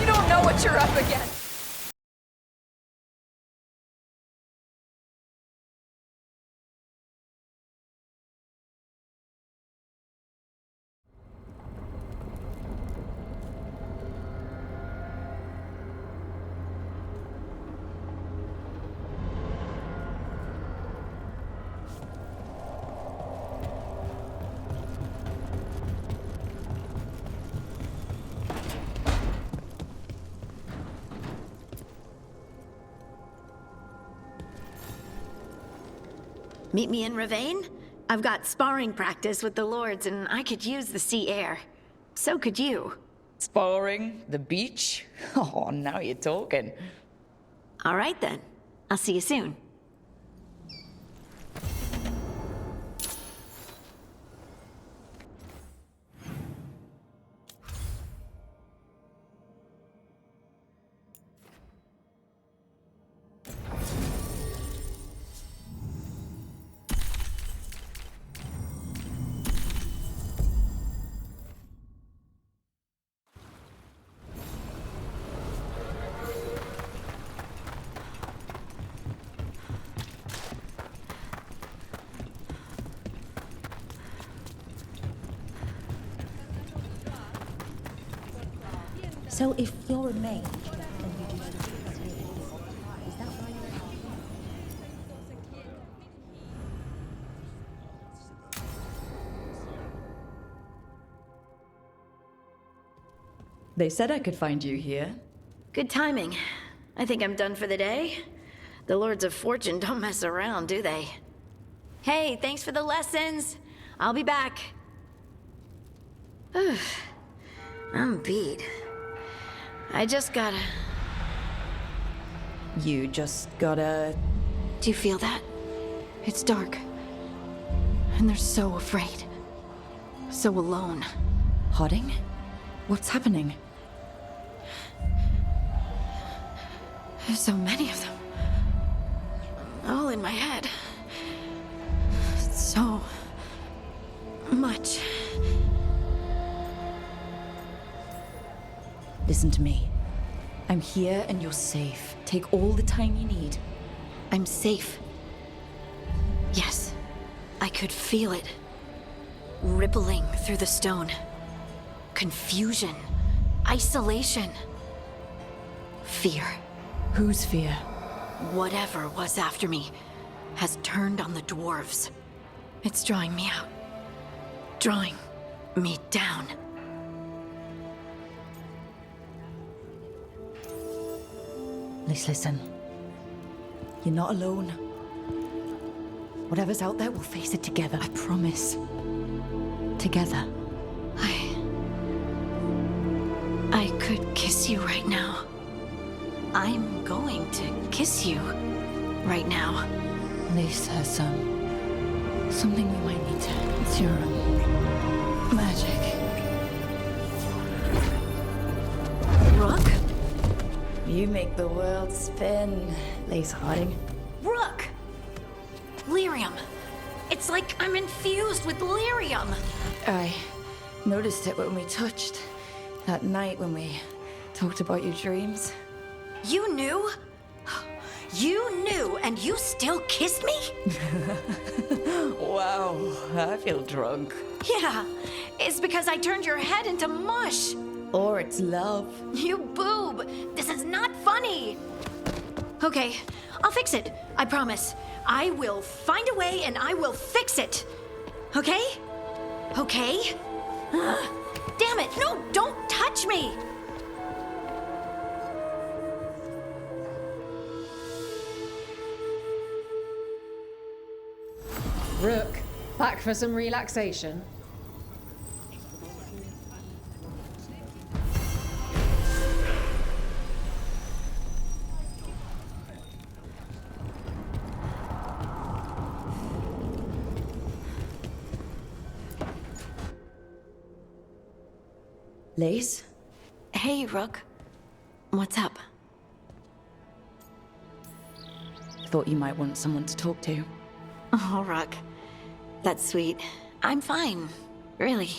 You don't know what you're up against. Meet me in Ravane? I've got sparring practice with the lords and I could use the sea air. So could you. Sparring? The beach? Oh, now you're talking. All right then. I'll see you soon. So if you're a mage, then you do is that right? They said I could find you here. Good timing. I think I'm done for the day. The Lords of Fortune don't mess around, do they? Hey, thanks for the lessons. I'll be back. I'm beat. I just gotta... You just gotta... Do you feel that? It's dark. And they're so afraid. So alone. Hodding? What's happening? There's so many of them. All in my head. So... much. Listen to me. I'm here and you're safe. Take all the time you need. I'm safe. Yes. I could feel it. Rippling through the stone. Confusion. Isolation. Fear. Whose fear? Whatever was after me has turned on the dwarves. It's drawing me out. Drawing me down. Listen. You're not alone. Whatever's out there, we'll face it together. I promise. Together. I could kiss you right now. I'm going to kiss you right now. This has something we might need to... It's your magic. Rook? You make the world spin, Lace Harding. Rook! Lyrium. It's like I'm infused with lyrium. I noticed it when we touched. That night when we talked about your dreams. You knew? You knew and you still kissed me? Wow, I feel drunk. Yeah, it's because I turned your head into mush. Or it's love. You boob! This is not funny! Okay, I'll fix it. I promise. I will find a way and I will fix it. Okay? Okay? Damn it! No, don't touch me! Rook, back for some relaxation? Lace? Hey, Rook. What's up? Thought you might want someone to talk to. Oh, Rook. That's sweet. I'm fine. Really.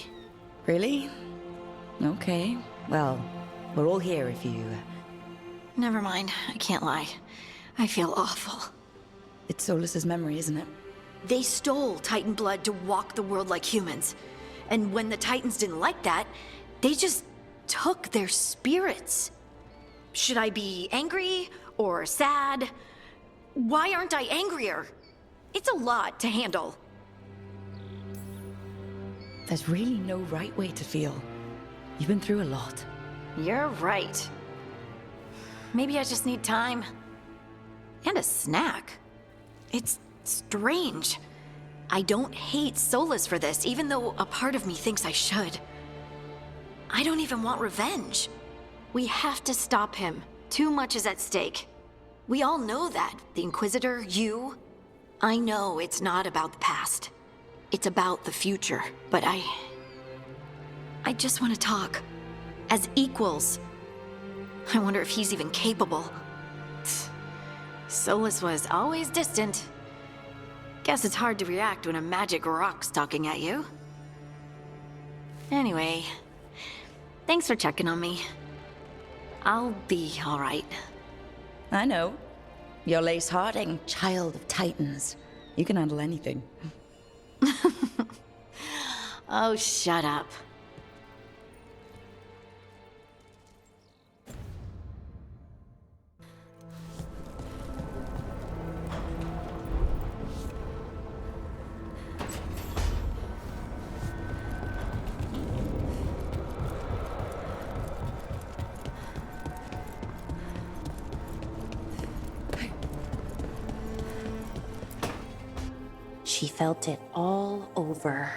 Really? Okay, well, we're all here if you... Never mind, I can't lie. I feel awful. It's Solus's memory, isn't it? They stole Titan blood to walk the world like humans. And when the Titans didn't like that, they just took their spirits. Should I be angry or sad? Why aren't I angrier? It's a lot to handle. There's really no right way to feel. You've been through a lot. You're right. Maybe I just need time. And a snack. It's strange. I don't hate Solus for this, even though a part of me thinks I should. I don't even want revenge. We have to stop him. Too much is at stake. We all know that. The Inquisitor, you. I know it's not about the past. It's about the future. But I just want to talk. As equals. I wonder if he's even capable. Solus was always distant. Guess it's hard to react when a magic rock's talking at you. Anyway, thanks for checking on me. I'll be all right. I know. You're Lace Harding, child of Titans. You can handle anything. Oh, shut up. She felt it all over.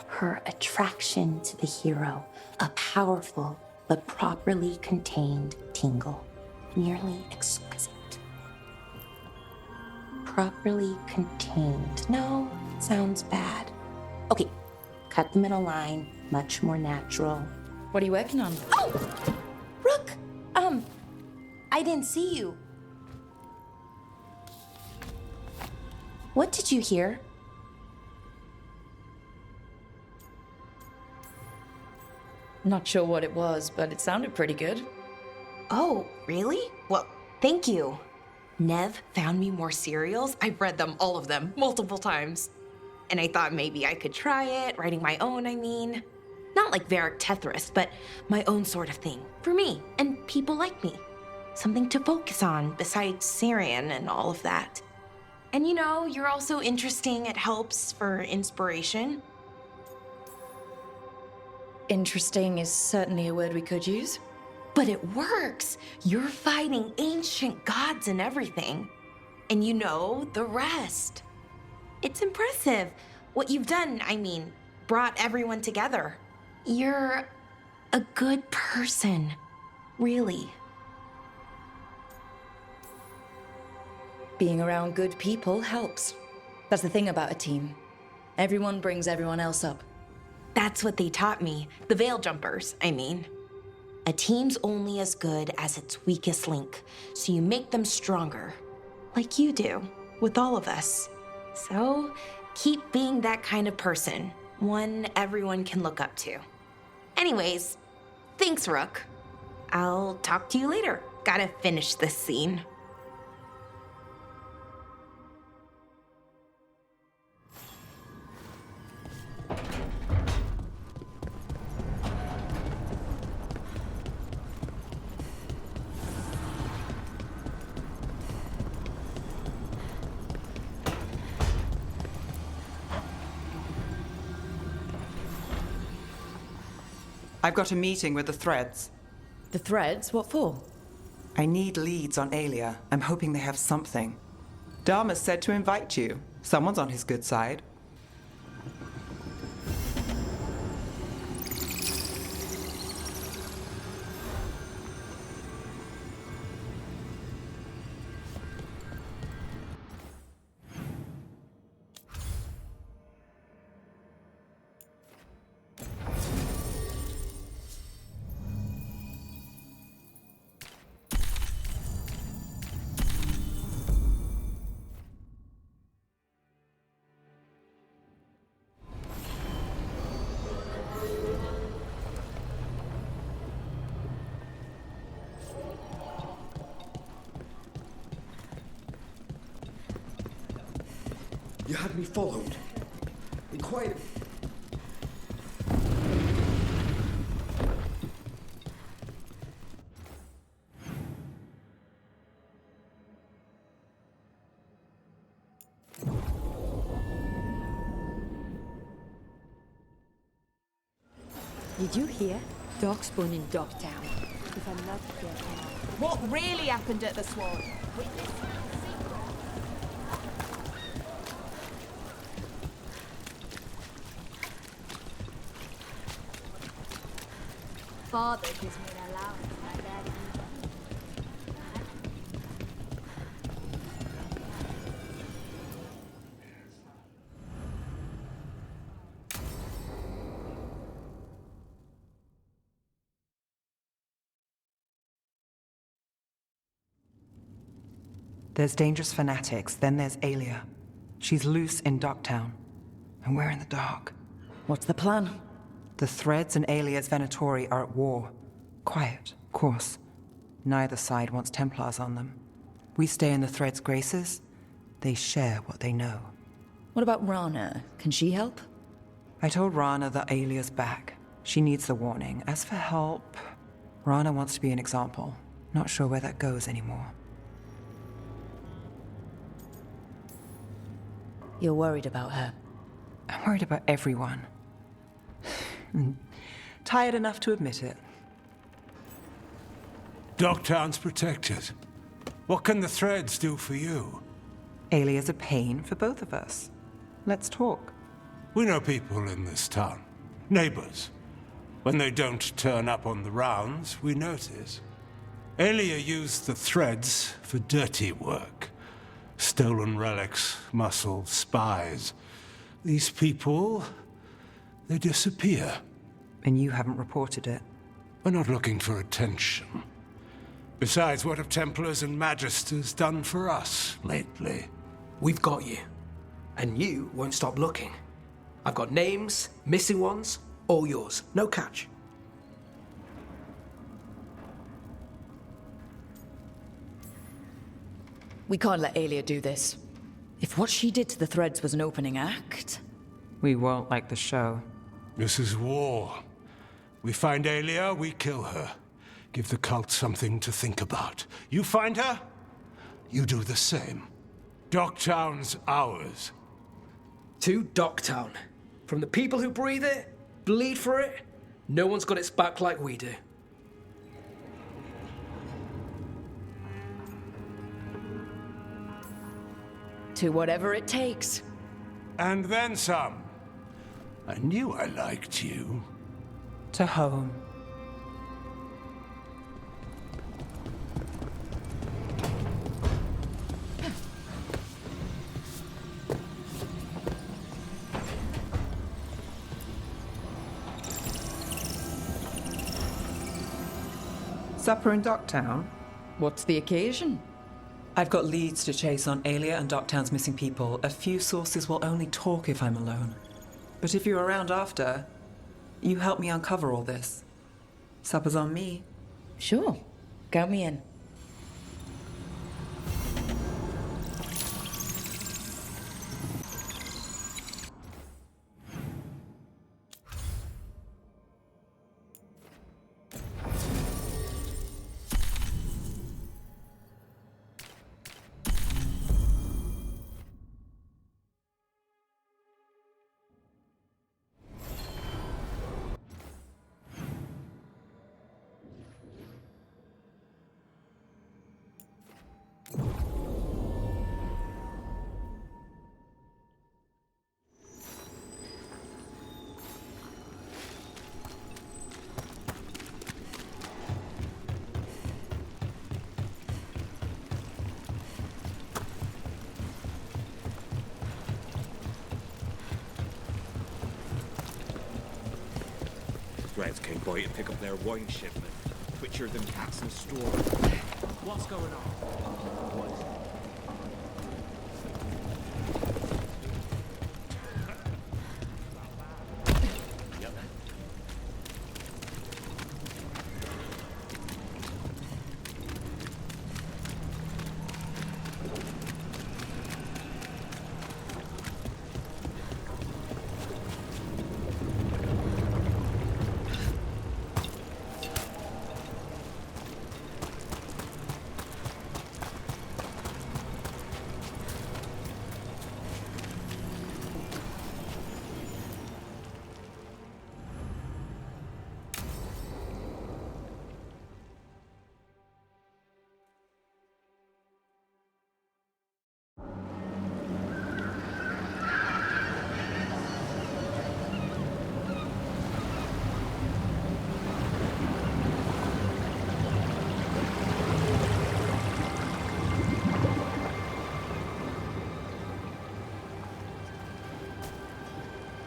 Her attraction to the hero, a powerful but properly contained tingle, nearly exquisite. Properly contained. No, sounds bad. Okay, cut the middle line, much more natural. What are you working on? Oh! Rook! I didn't see you. What did you hear? Not sure what it was, but it sounded pretty good. Oh, really? Well, thank you. Nev found me more serials. I've read them, all of them, multiple times. And I thought maybe I could try it, writing my own, I mean. Not like Varric Tethrus, but my own sort of thing. For me, and people like me. Something to focus on, besides Syrian and all of that. And you know, you're also interesting. It helps for inspiration. Interesting is certainly a word we could use. But it works. You're fighting ancient gods and everything. And you know the rest. It's impressive. What you've done, I mean, brought everyone together. You're a good person. Really. Being around good people helps. That's the thing about a team. Everyone brings everyone else up. That's what they taught me. The Veil Jumpers, I mean. A team's only as good as its weakest link, so you make them stronger. Like you do, with all of us. So, keep being that kind of person. One everyone can look up to. Anyways, thanks, Rook. I'll talk to you later. Gotta finish this scene. I've got a meeting with the Threads. The Threads? What for? I need leads on Aelia. I'm hoping they have something. Dharma said to invite you. Someone's on his good side. You had me followed. In quite... Did you hear? Dog spawn in Dogtown. If I'm not careful. What really happened at the Swan? Father gives me an allowance, my daddy. There's dangerous fanatics, then there's Alia. She's loose in Ducktown, and we're in the dark. What's the plan? The Threads and Alia's Venatori are at war. Quiet, of course. Neither side wants Templars on them. We stay in the Threads' graces. They share what they know. What about Rana? Can she help? I told Rana that Alia's back. She needs the warning. As for help, Rana wants to be an example. Not sure where that goes anymore. You're worried about her. I'm worried about everyone. Tired enough to admit it. Dogtown's protected. What can the Threads do for you? Alia's a pain for both of us. Let's talk. We know people in this town. Neighbors. When they don't turn up on the rounds, we notice. Alia used the Threads for dirty work. Stolen relics, muscle, spies. These people, they disappear. And you haven't reported it. We're not looking for attention. Besides, what have Templars and Magisters done for us lately? We've got you. And you won't stop looking. I've got names, missing ones, all yours. No catch. We can't let Alia do this. If what she did to the Threads was an opening act... We won't like the show. This is war. We find Alia, we kill her. Give the cult something to think about. You find her, you do the same. Dogtown's ours. To Dogtown. From the people who breathe it, bleed for it, no one's got its back like we do. To whatever it takes. And then some. I knew I liked you. To home. Supper in Docktown? What's the occasion? I've got leads to chase on Alia and Docktown's missing people. A few sources will only talk if I'm alone. But if you're around after, you help me uncover all this. Supper's on me. Sure. Count me in. Threads came by to pick up their wine shipment. Twitcher than cats in store. What's going on? Yep.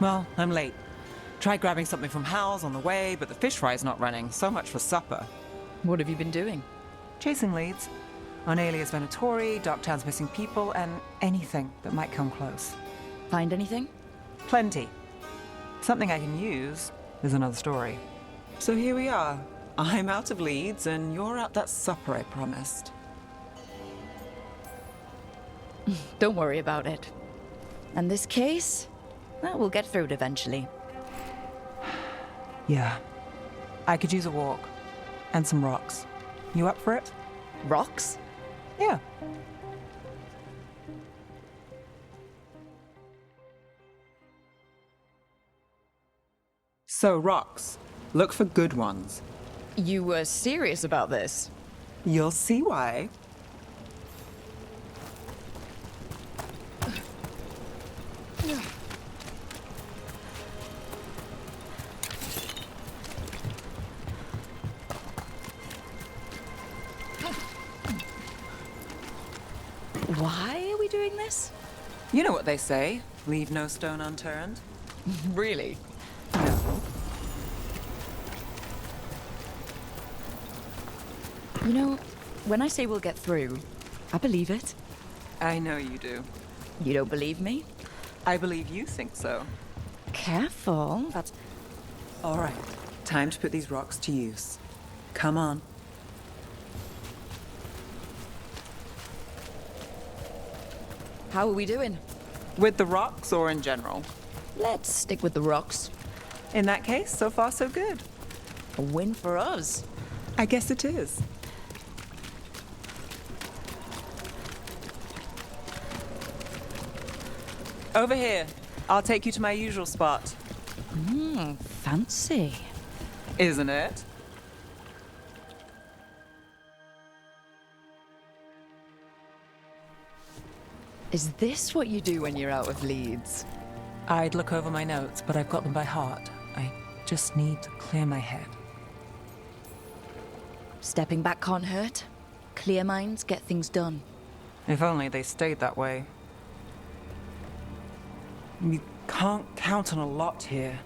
Well, I'm late. Tried grabbing something from Hal's on the way, but the fish fry's not running. So much for supper. What have you been doing? Chasing leads. On Alias Venatori, Darktown's missing people, and anything that might come close. Find anything? Plenty. Something I can use is another story. So here we are. I'm out of leads, and you're out that supper I promised. Don't worry about it. And this case? Well, we'll get through it eventually. Yeah. I could use a walk. And some rocks. You up for it? Rocks? Yeah. So, rocks. Look for good ones. You were serious about this? You'll see why. Why are we doing this? You know what they say, leave no stone unturned. Really? No. You know, when I say we'll get through, I believe it. I know you do. You don't believe me? I believe you think so. Careful, that's... All right, time to put these rocks to use. Come on. How are we doing? With the rocks or in general? Let's stick with the rocks. In that case, so far so good. A win for us. I guess it is. Over here. I'll take you to my usual spot. Fancy. Isn't it? Is this what you do when you're out of leads? I'd look over my notes, but I've got them by heart. I just need to clear my head. Stepping back can't hurt. Clear minds get things done. If only they stayed that way. You can't count on a lot here.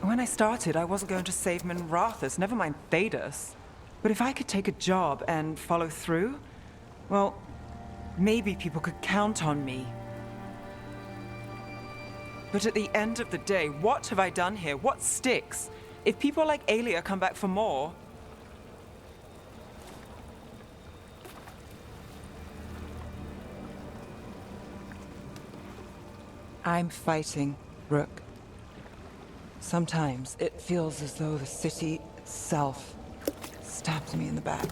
When I started, I wasn't going to save Minrathus, never mind Thedas. But if I could take a job and follow through, well, maybe people could count on me. But at the end of the day, what have I done here? What sticks? If people like Alia come back for more... I'm fighting, Rook. Sometimes it feels as though the city itself stabs me in the back.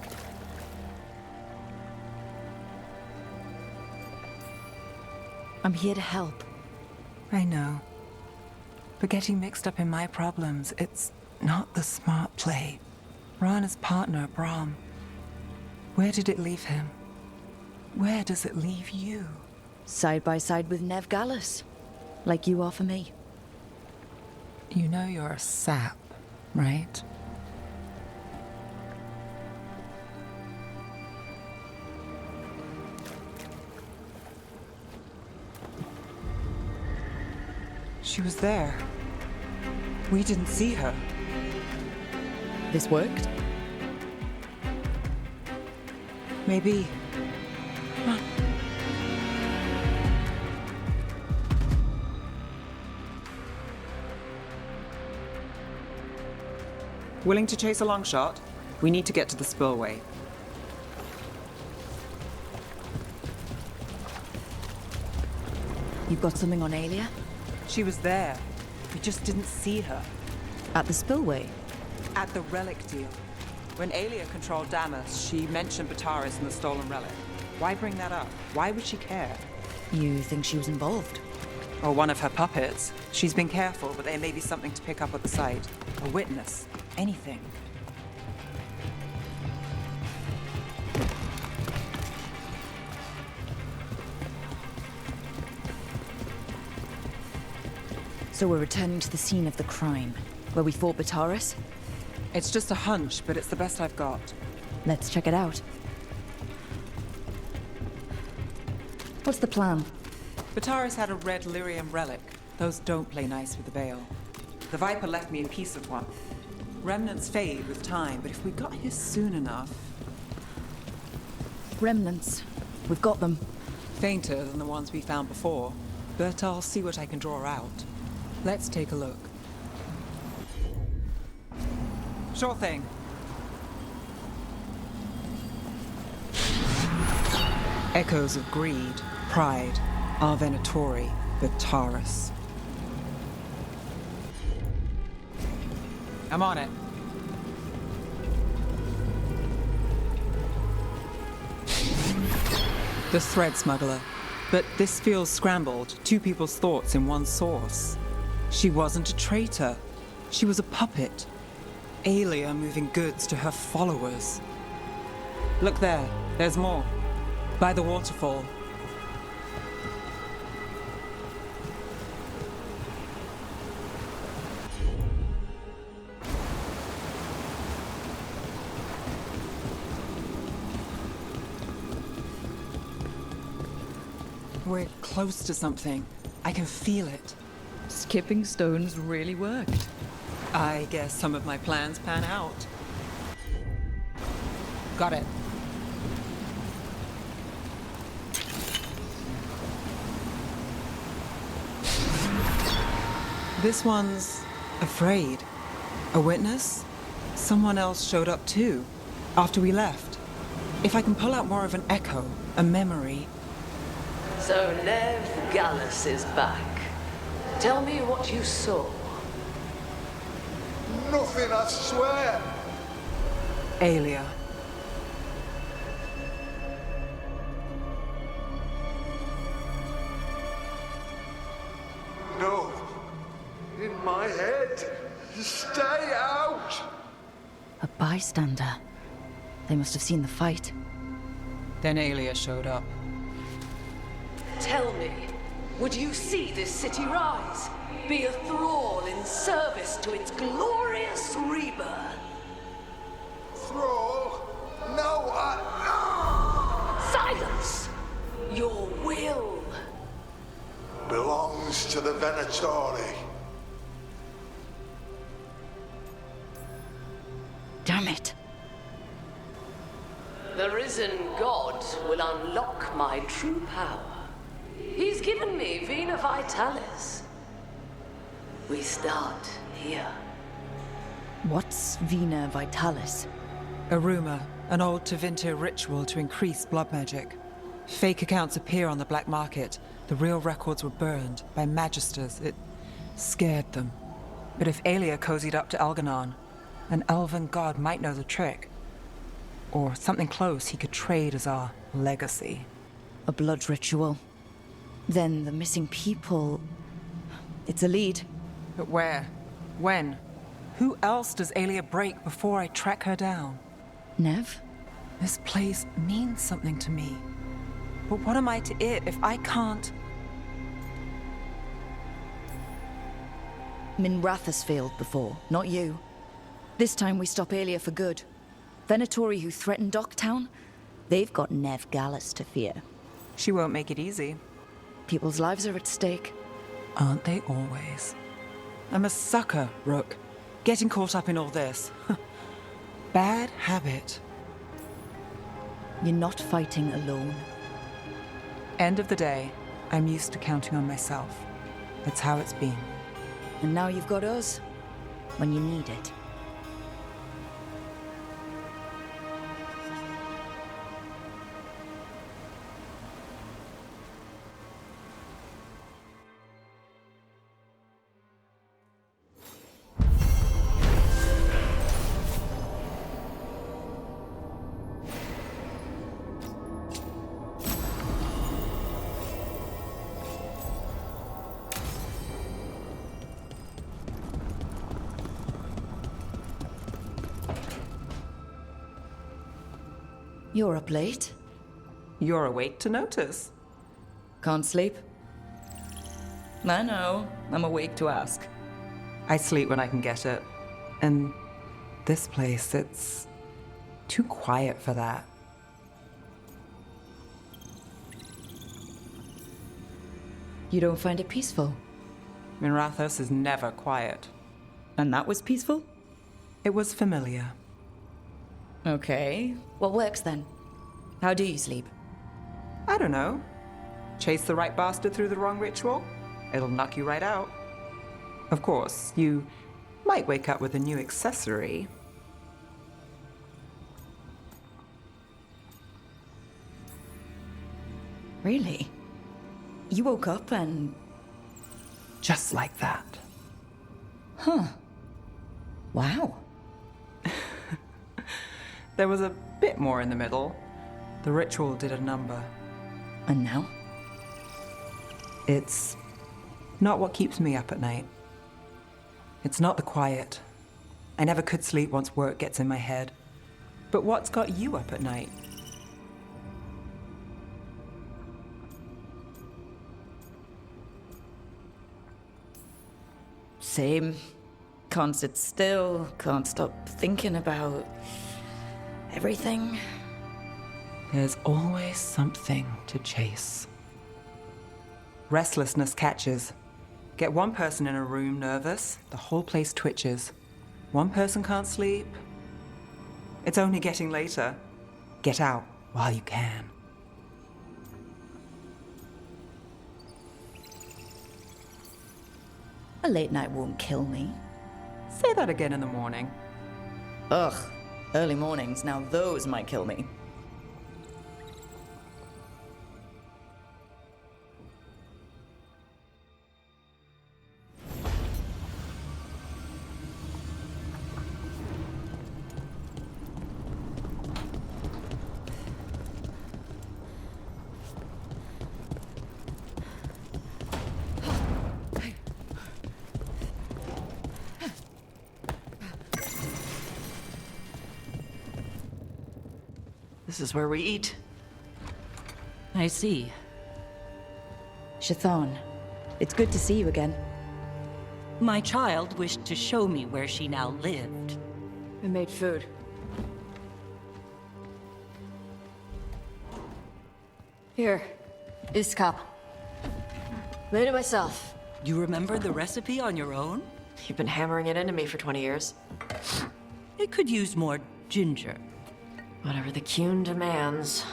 I'm here to help. I know. But getting mixed up in my problems, it's not the smart play. Rana's partner, Brahm. Where did it leave him? Where does it leave you? Side by side with Nev Gallus. Like you are for me. You know you're a sap, right? She was there. We didn't see her. This worked? Maybe. Willing to chase a long shot? We need to get to the spillway. You've got something on Alia? She was there. We just didn't see her. At the spillway? At the relic deal. When Alia controlled Damas, she mentioned Bataris and the stolen relic. Why bring that up? Why would she care? You think she was involved? Or one of her puppets. She's been careful, but there may be something to pick up at the site. A witness. Anything. So we're returning to the scene of the crime, where we fought Bataris? It's just a hunch, but it's the best I've got. Let's check it out. What's the plan? Bataris had a red lyrium relic, Those don't play nice with the Veil. The Viper left me a piece of one. Remnants fade with time, but if we got here soon enough... Remnants. We've got them. Fainter than the ones we found before, but I'll see what I can draw out. Let's take a look. Sure thing. Echoes of greed, pride, our Venatori, the Taurus. I'm on it. The thread smuggler. But this feels scrambled. Two people's thoughts in one source. She wasn't a traitor. She was a puppet. Aelia moving goods to her followers. Look there. There's more. By the waterfall. We're close to something. I can feel it. Skipping stones really worked. I guess some of my plans pan out. Got it. This one's afraid. A witness? Someone else showed up too, after we left. If I can pull out more of an echo, a memory... So Nev Gallus is back. Tell me what you saw. Nothing, I swear. Aelia. No. In my head. Stay out. A bystander. They must have seen the fight. Then Aelia showed up. Tell me, would you see this city rise? Be a thrall in service to its glorious rebirth? Thrall? No, Silence! Your will belongs to the Venatori. Damn it. The risen god will unlock my true power. He's given me Vena Vitalis. We start here. What's Vena Vitalis? A rumor, an old Tevinter ritual to increase blood magic. Fake accounts appear on the black market. The real records were burned by magisters. It scared them. But if Aelia cozied up to Algernon, an elven god might know the trick. Or something close he could trade as our legacy. A blood ritual. Then the missing people... It's a lead. But where? When? Who else does Aelia break before I track her down? Nev? This place means something to me. But what am I to it if I can't... Minrath has failed before, not you. This time we stop Aelia for good. Venatori who threatened Docktown, they've got Nev Gallus to fear. She won't make it easy. People's lives are at stake. Aren't they always? I'm a sucker, Rook. Getting caught up in all this. Bad habit. You're not fighting alone. End of the day, I'm used to counting on myself. That's how it's been. And now you've got us, when you need it. You're up late. You're awake to notice. Can't sleep? I know. I'm awake to ask. I sleep when I can get it. And this place, it's too quiet for that. You don't find it peaceful? Minrathos is never quiet. And that was peaceful? It was familiar. Okay. What works then? How do you sleep? I don't know. Chase the right bastard through the wrong ritual? It'll knock you right out. Of course, you might wake up with a new accessory. Really? You woke up and... Just like that. Huh. Wow. There was a bit more in the middle. The ritual did a number. And now? It's not what keeps me up at night. It's not the quiet. I never could sleep once work gets in my head. But what's got you up at night? Same. Can't sit still, can't stop thinking about everything. There's always something to chase. Restlessness catches. Get one person in a room nervous, the whole place twitches. One person can't sleep. It's only getting later. Get out while you can. A late night won't kill me. Say that again in the morning. Ugh, early mornings, now those might kill me. This is where we eat. I see. Shathan, it's good to see you again. My child wished to show me where she now lived. I made food. Here, this cup. Made it myself. You remember the recipe on your own? You've been hammering it into me for 20 years. It could use more ginger. Whatever the Qun demands.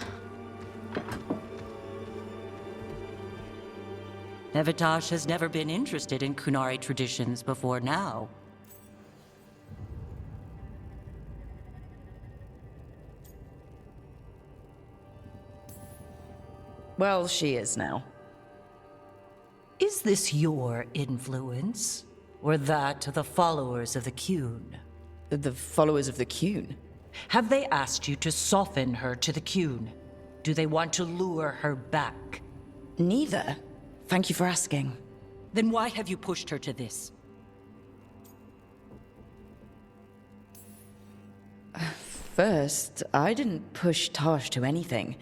Evitash has never been interested in Kunari traditions before now. Well, she is now. Is this your influence? Or that of the followers of the Qun? The followers of the Qun? Have they asked you to soften her to the Qun? Do they want to lure her back? Neither. Thank you for asking. Then why have you pushed her to this? First, I didn't push Tosh to anything.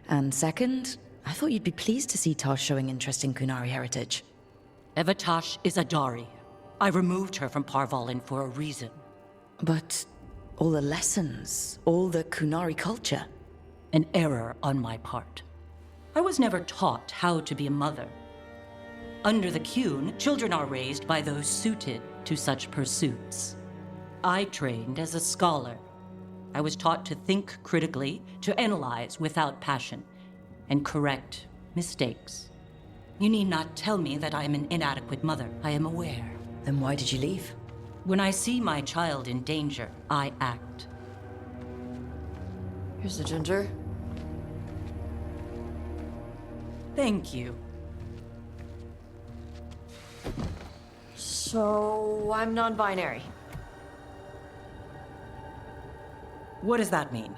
And second, I thought you'd be pleased to see Tosh showing interest in Kunari heritage. Evitash is a Dari. I removed her from Parvalin for a reason. But all the lessons, all the Kunari culture. An error on my part. I was never taught how to be a mother. Under the Qun, children are raised by those suited to such pursuits. I trained as a scholar. I was taught to think critically, to analyze without passion, and correct mistakes. You need not tell me that I am an inadequate mother. I am aware. Then why did you leave? When I see my child in danger, I act. Here's the ginger. Thank you. So, I'm non-binary. What does that mean?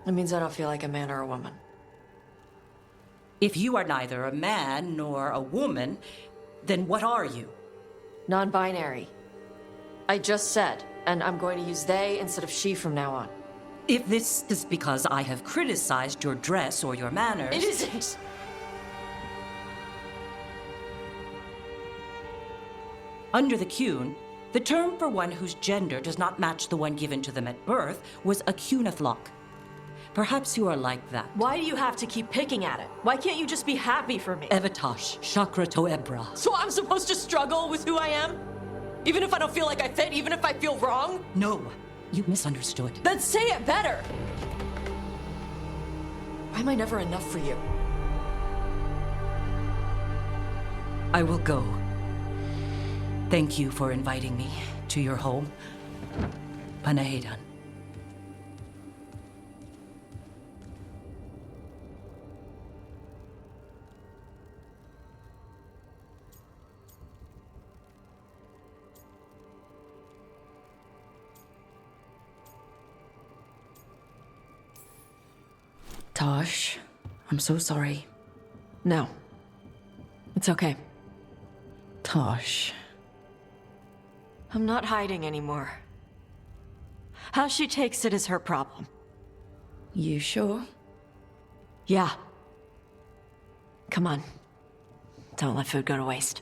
It means I don't feel like a man or a woman. If you are neither a man nor a woman, then what are you? Non-binary. I just said, and I'm going to use they instead of she from now on. If this is because I have criticized your dress or your manners... It isn't! Under the Qun, the term for one whose gender does not match the one given to them at birth was a Qunathlok. Perhaps you are like that. Why do you have to keep picking at it? Why can't you just be happy for me? Evatash, Chakra Toebra. So I'm supposed to struggle with who I am? Even if I don't feel like I fit, even if I feel wrong? No, you misunderstood. Then say it better! Why am I never enough for you? I will go. Thank you for inviting me to your home. Panahedan. Tosh, I'm so sorry. No. It's okay. Tosh. I'm not hiding anymore. How she takes it is her problem. You sure? Yeah. Come on. Don't let food go to waste.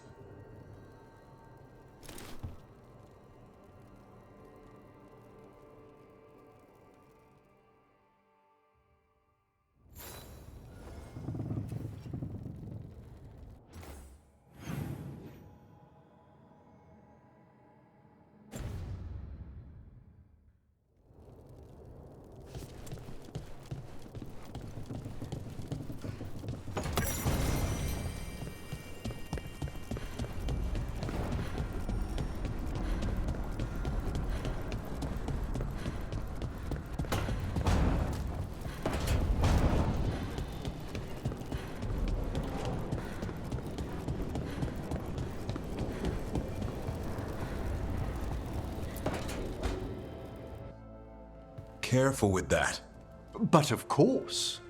Careful with that. But of course.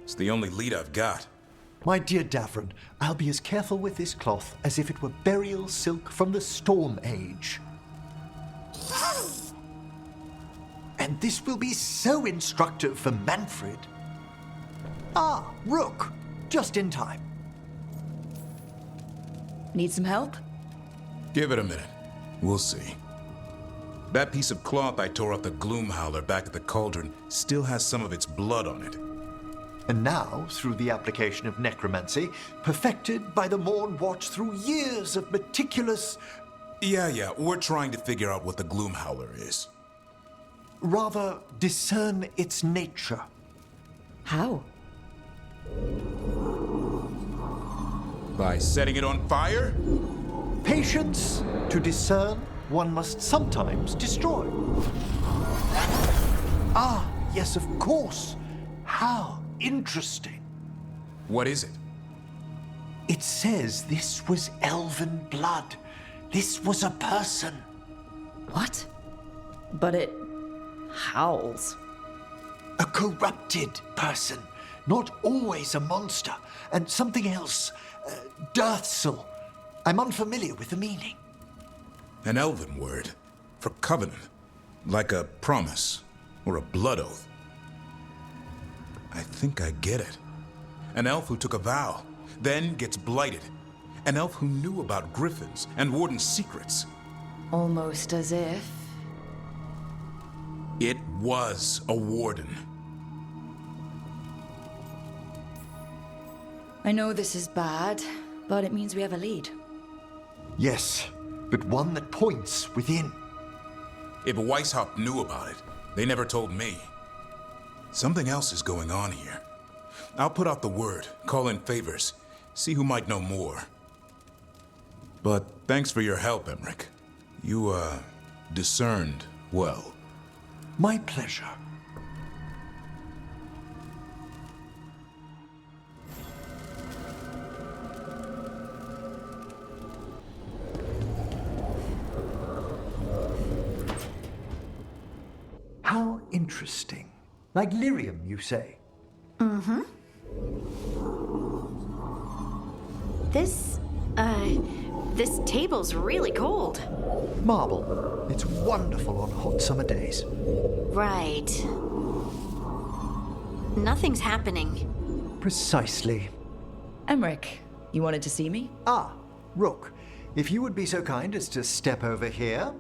It's the only lead I've got. My dear Davron, I'll be as careful with this cloth as if it were burial silk from the Storm Age. And this will be so instructive for Manfred. Ah, Rook, just in time. Need some help? Give it a minute. We'll see. That piece of cloth I tore off the Gloom Howler back at the cauldron still has some of its blood on it. And now, through the application of necromancy, perfected by the Morn Watch through years of meticulous... Yeah, we're trying to figure out what the Gloom Howler is. Rather, discern its nature. How? By setting it on fire? Patience. To discern, one must sometimes destroy. Ah, yes, of course. How interesting. What is it? It says this was elven blood. This was a person. What? But it howls. A corrupted person. Not always a monster. And something else. Dirthsel. I'm unfamiliar with the meaning. An elven word for covenant. Like a promise or a blood oath. I think I get it. An elf who took a vow, then gets blighted. An elf who knew about griffins and warden's secrets. Almost as if... It was a warden. I know this is bad, but it means we have a lead. Yes, but one that points within. If Weishaupt knew about it, they never told me. Something else is going on here. I'll put out the word, call in favors, see who might know more. But thanks for your help, Emmerich. You, discerned well. My pleasure. How interesting. Like lyrium, you say? Mm-hmm. This table's really cold. Marble. It's wonderful on hot summer days. Right. Nothing's happening. Precisely. Emmerich, you wanted to see me? Ah, Rook. If you would be so kind as to step over here.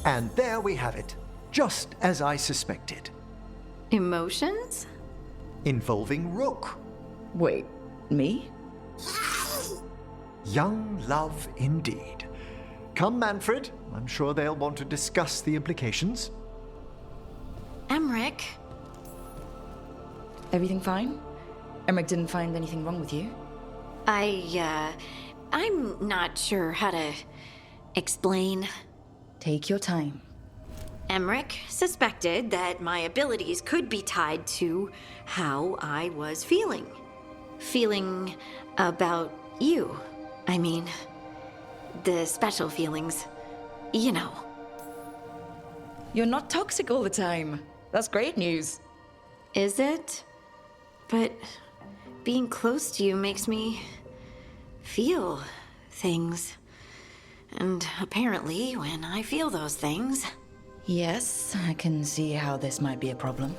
And there we have it. just as I suspected. Emotions? Involving Rook. Wait, me? Young love indeed. Come, Manfred. I'm sure they'll want to discuss the implications. Emmerich? Everything fine? Emmerich didn't find anything wrong with you? I'm not sure how to explain. Take your time. Emmerich suspected that my abilities could be tied to how I was feeling. Feeling about you. I mean, the special feelings. You know. You're not toxic all the time. That's great news. Is it? But being close to you makes me feel things. And apparently, when I feel those things... Yes, I can see how this might be a problem.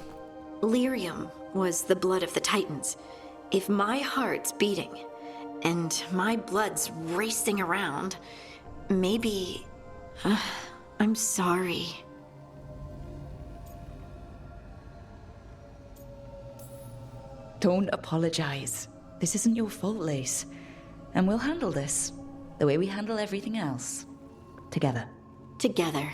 Lyrium was the blood of the Titans. If my heart's beating, and my blood's racing around, maybe... I'm sorry. Don't apologize. This isn't your fault, Lace. And we'll handle this the way we handle everything else. Together. Together.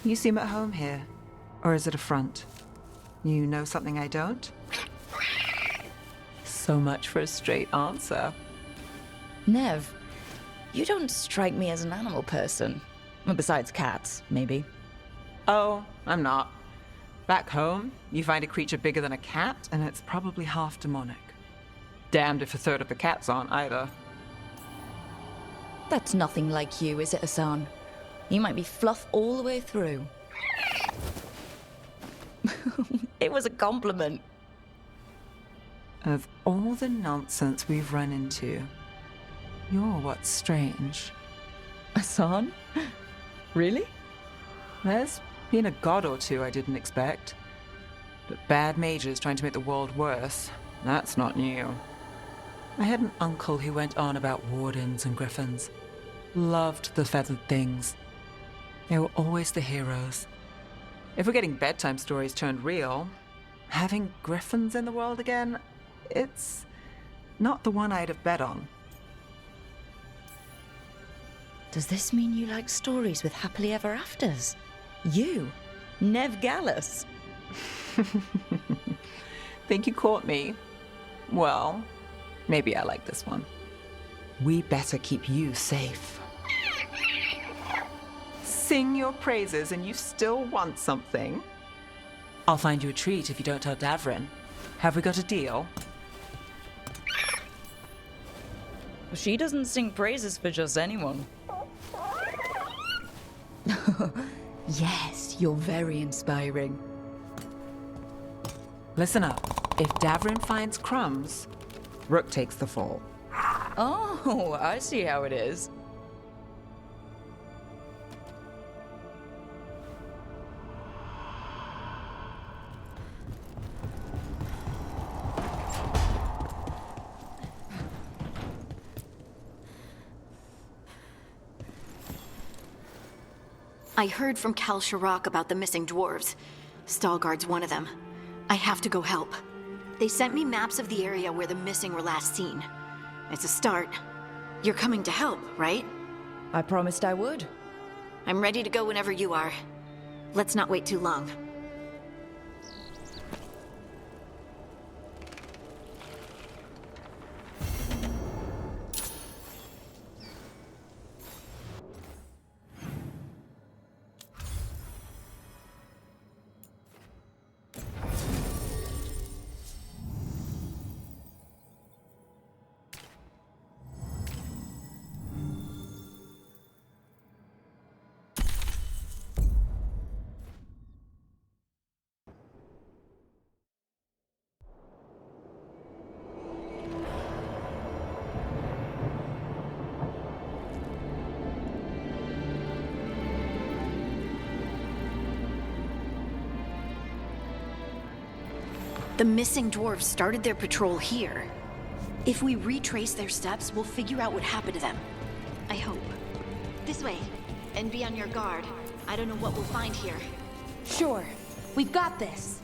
You seem at home here. Or is it a front? You know something I don't? So much for a straight answer. Nev, you don't strike me as an animal person. Well, besides cats, maybe. Oh, I'm not. Back home, you find a creature bigger than a cat, and it's probably half demonic. Damned if a third of the cats aren't either. That's nothing like you, is it, Hassan? You might be fluff all the way through. It was a compliment. Of all the nonsense we've run into, you're what's strange. Hassan? Really? There's been a god or two I didn't expect. But bad mages trying to make the world worse, that's not new. I had an uncle who went on about wardens and griffins. Loved the feathered things. They were always the heroes. If we're getting bedtime stories turned real, having griffins in the world again, it's not the one I'd have bet on. Does this mean you like stories with happily ever afters? You, Nev Gallus. Think you caught me? Well, maybe I like this one. We better keep you safe. Sing your praises and you still want something? I'll find you a treat if you don't tell Davrin. Have we got a deal? She doesn't sing praises for just anyone. Yes, you're very inspiring. Listen up. If Davrin finds crumbs, Rook takes the fall. Oh, I see how it is. I heard from Cal Sharrock about the missing dwarves. Stalguard's one of them. I have to go help. They sent me maps of the area where the missing were last seen. It's a start. You're coming to help, right? I promised I would. I'm ready to go whenever you are. Let's not wait too long. The missing dwarves started their patrol here. If we retrace their steps, we'll figure out what happened to them. I hope. This way. And be on your guard. I don't know what we'll find here. Sure. We've got this.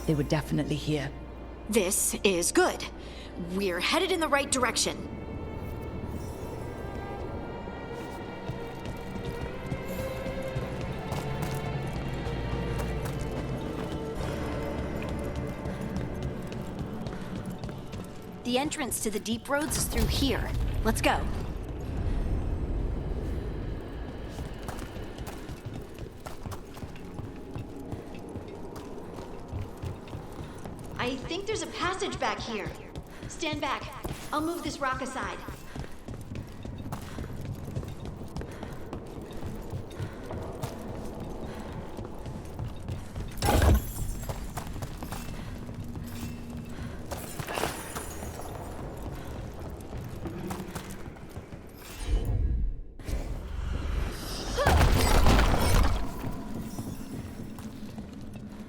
They were definitely here. This is good. We're headed in the right direction. The entrance to the deep roads is through here. Let's go. I think there's a passage back here. Stand back. I'll move this rock aside.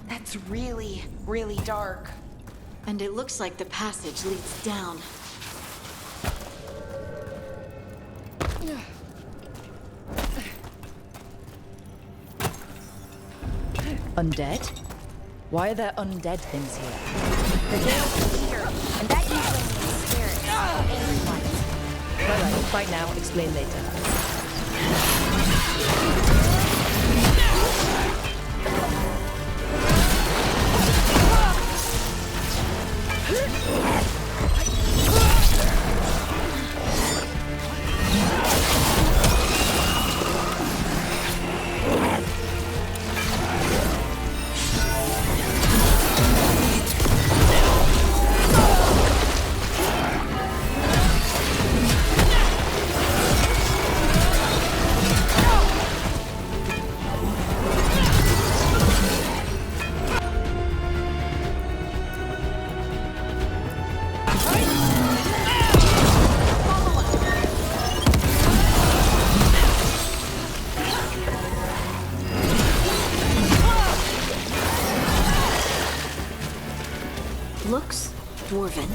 That's really, really dark. And it looks like the passage leads down. Undead? Why are there undead things here? The veils are here, and that usually means spirits. Angry ones. Alright, fight now, explain later. Looks dwarven.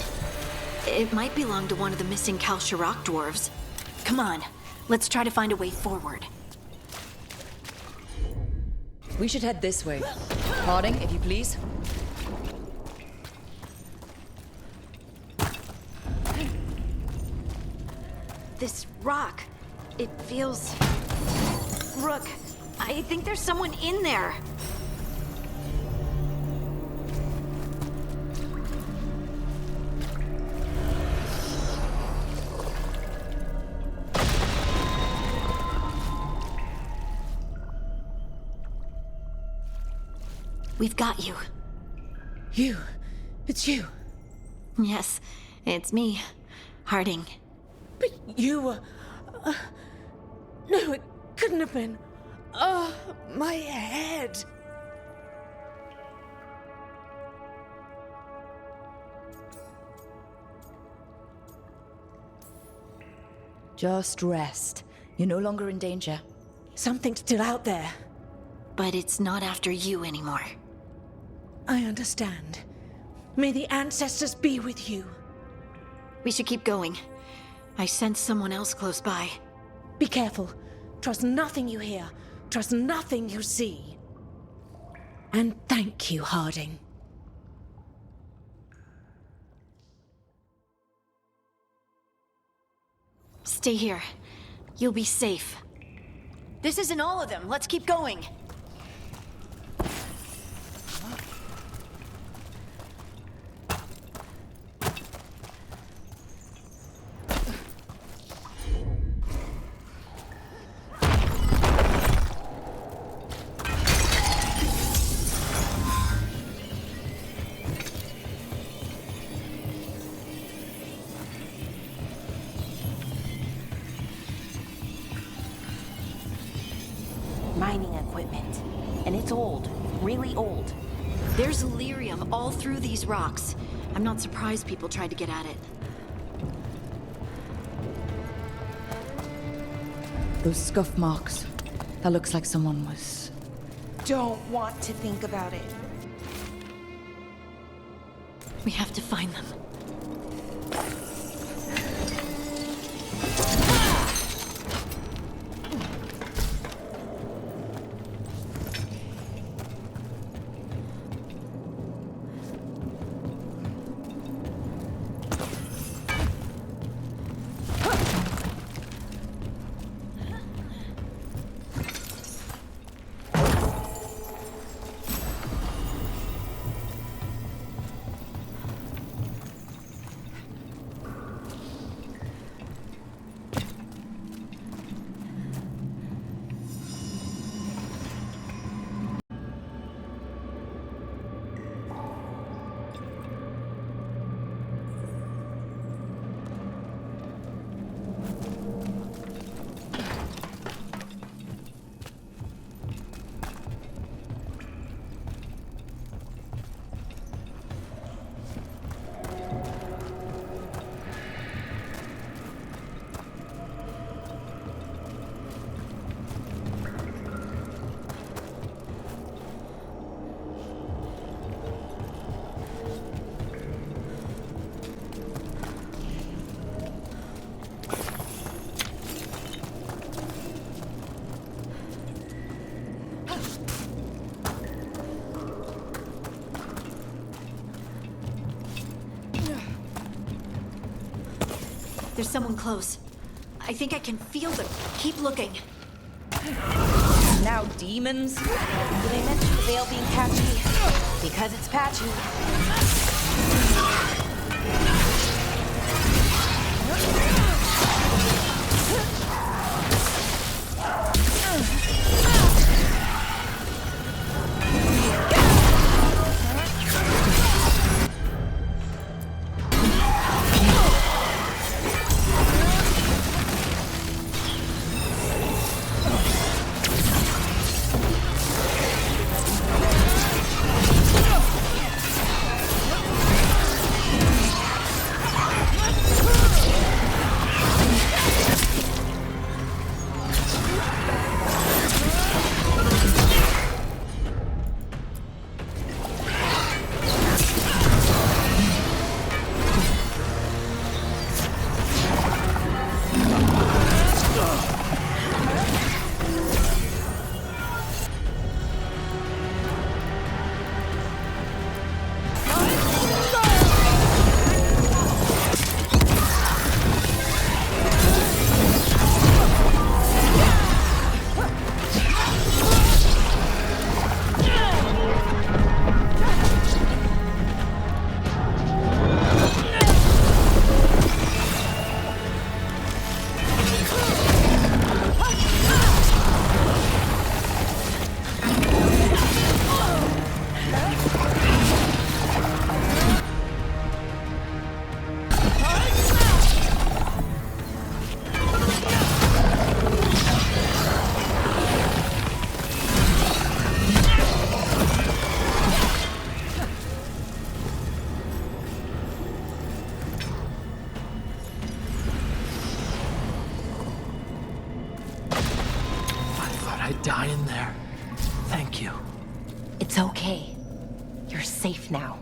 It might belong to one of the missing Kalsharak dwarves. Come on, let's try to find a way forward. We should head this way. Harding, if you please. This rock, it feels... Rook, I think there's someone in there. We've got you. You. It's you. Yes, it's me, Harding. But you were... no, it couldn't have been. Oh, my head. Just rest. You're no longer in danger. Something's still out there. But it's not after you anymore. I understand. May the ancestors be with you. We should keep going. I sense someone else close by. Be careful. Trust nothing you hear. Trust nothing you see. And thank you, Harding. Stay here. You'll be safe. This isn't all of them. Let's keep going. Mining equipment. And it's old. Really old. There's lyrium all through these rocks. I'm not surprised people tried to get at it. Those scuff marks. That looks like someone was... Don't want to think about it. We have to find them. There's someone close. I think I can feel them. Keep looking. Now demons? Do they mention the veil being patchy? Because it's patchy. I die in there? Thank you. It's okay. You're safe now.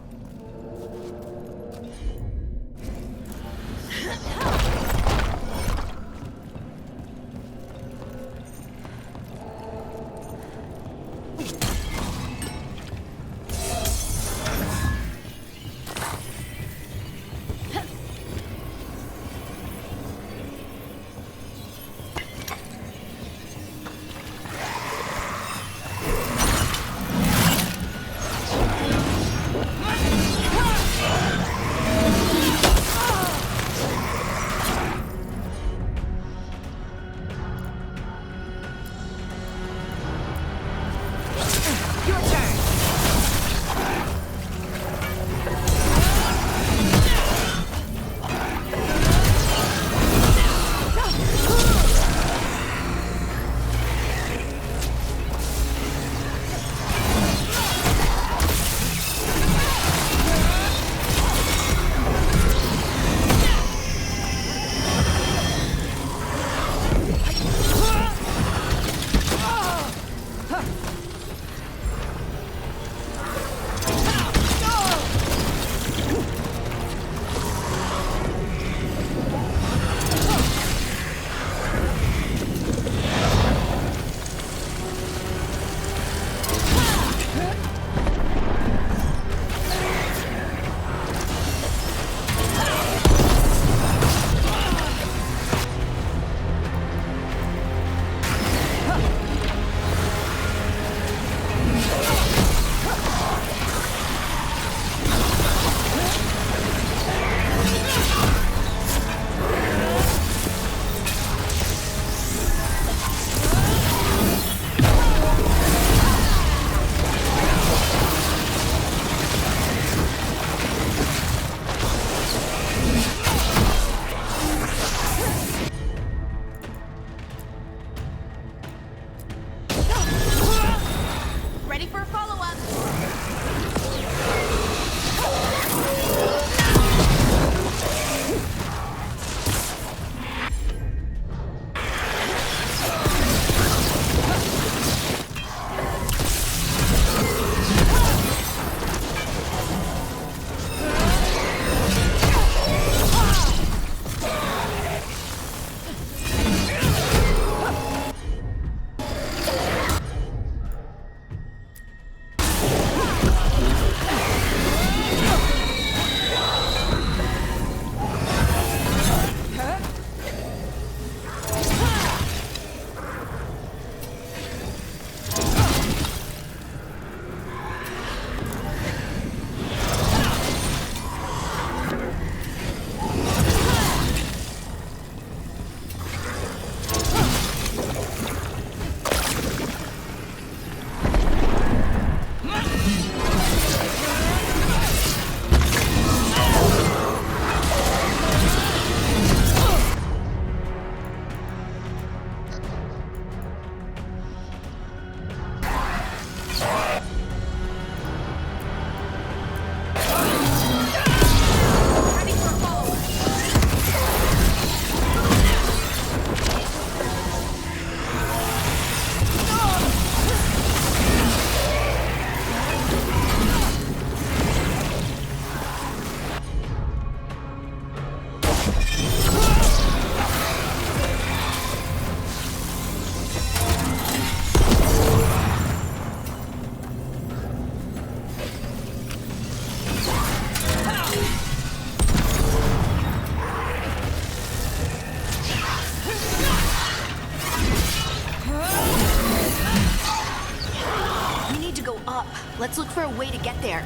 Let's look for a way to get there.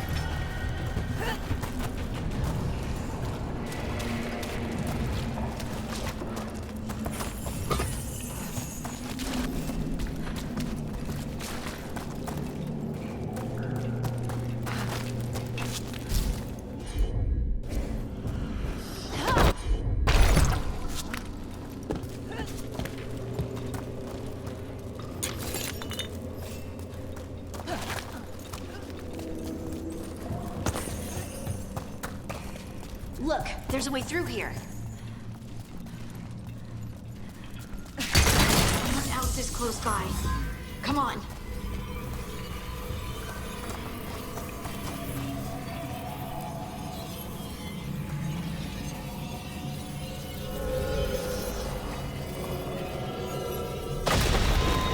Look, there's a way through here. What else is close by? Come on.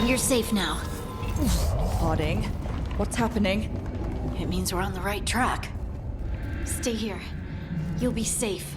You're safe now. Harding, what's happening? It means we're on the right track. Stay here. You'll be safe.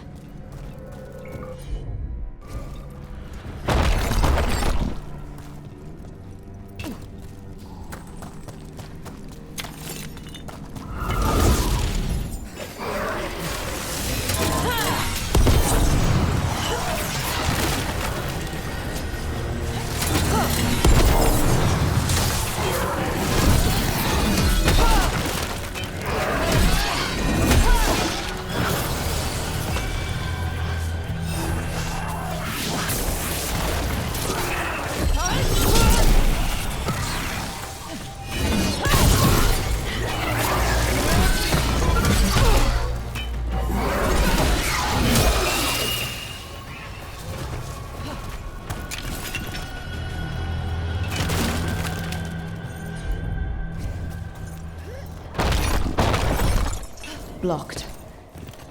Blocked.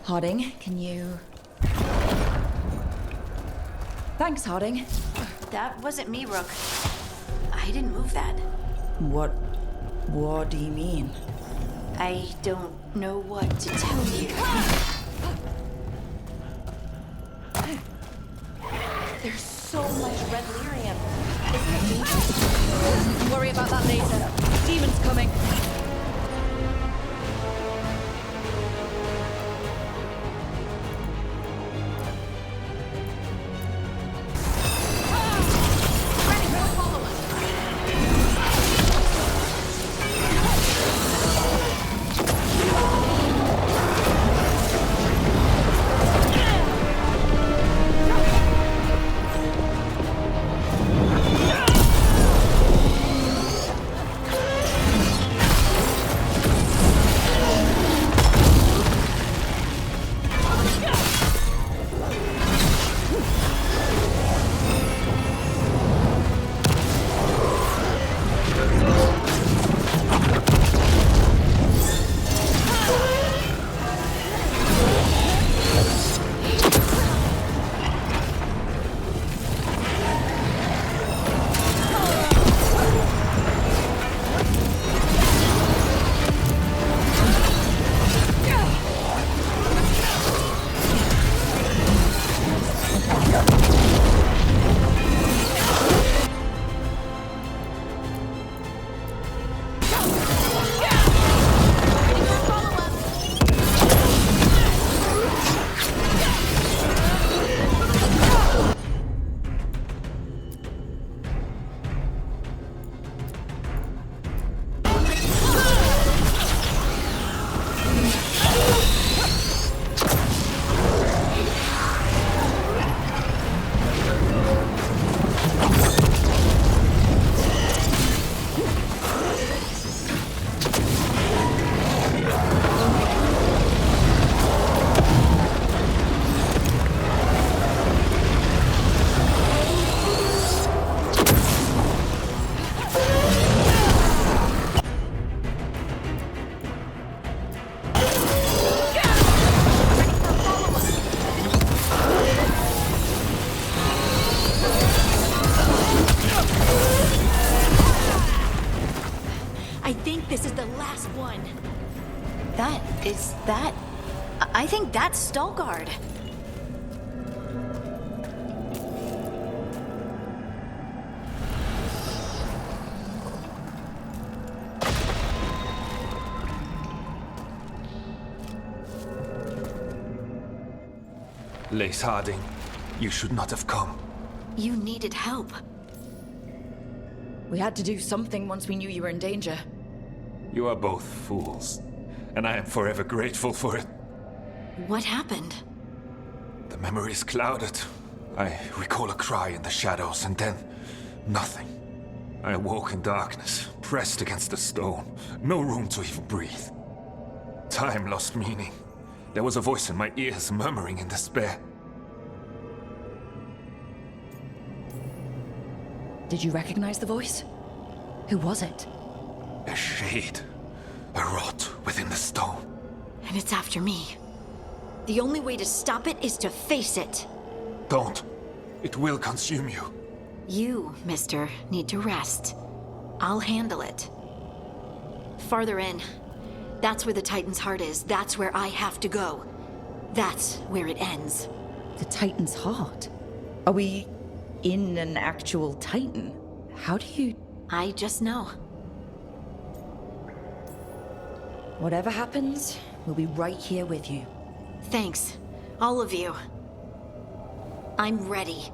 Harding, can you... Thanks, Harding. That wasn't me, Rook. I didn't move that. What do you mean? I don't know what to tell you. There's so much red lyrium. Isn't it dangerous? Don't worry about that later. Demon's coming. I think that's Stalguard. Lace Harding, you should not have come. You needed help. We had to do something once we knew you were in danger. You are both fools, and I am forever grateful for it. What happened? The memory is clouded. I recall a cry in the shadows, and then nothing. I awoke in darkness, pressed against the stone, no room to even breathe. Time lost meaning. There was a voice in my ears murmuring in despair. Did you recognize the voice? Who was it? A shade. A rot within the stone. And it's after me. The only way to stop it is to face it. Don't. It will consume you. You, mister, need to rest. I'll handle it. Farther in. That's where the Titan's heart is. That's where I have to go. That's where it ends. The Titan's heart? Are we in an actual Titan? How do you... I just know. Whatever happens, we'll be right here with you. Thanks. All of you. I'm ready.